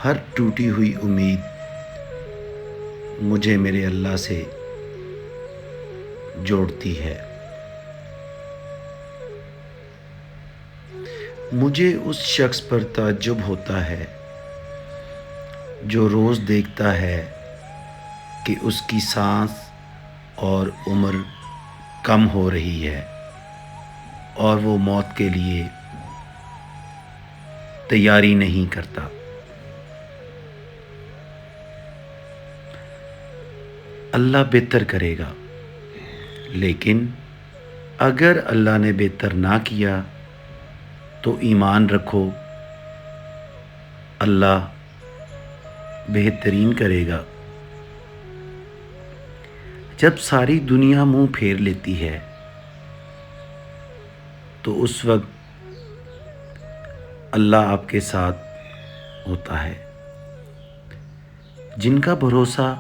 ہر ٹوٹی ہوئی امید مجھے میرے اللہ سے جوڑتی ہے۔ مجھے اس شخص پر تعجب ہوتا ہے جو روز دیکھتا ہے کہ اس کی سانس اور عمر کم ہو رہی ہے اور وہ موت کے لیے تیاری نہیں کرتا۔ اللہ بہتر کرے گا، لیکن اگر اللہ نے بہتر نہ کیا تو ایمان رکھو، اللہ بہترین کرے گا۔ جب ساری دنیا منہ پھیر لیتی ہے تو اس وقت اللہ آپ کے ساتھ ہوتا ہے۔ جن کا بھروسہ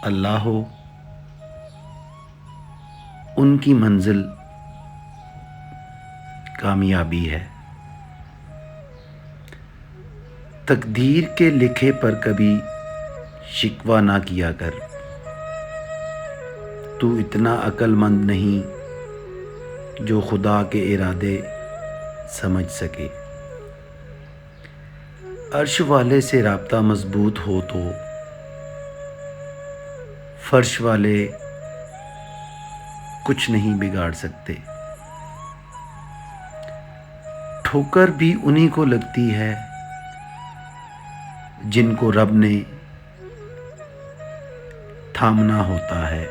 اللہ ہو ان کی منزل کامیابی ہے۔ تقدیر کے لکھے پر کبھی شکوہ نہ کیا کر، تو اتنا عقل مند نہیں جو خدا کے ارادے سمجھ سکے۔ عرش والے سے رابطہ مضبوط ہو تو فرش والے کچھ نہیں بگاڑ سکتے۔ ٹھوکر بھی انہی کو لگتی ہے جن کو رب نے تھامنا ہوتا ہے۔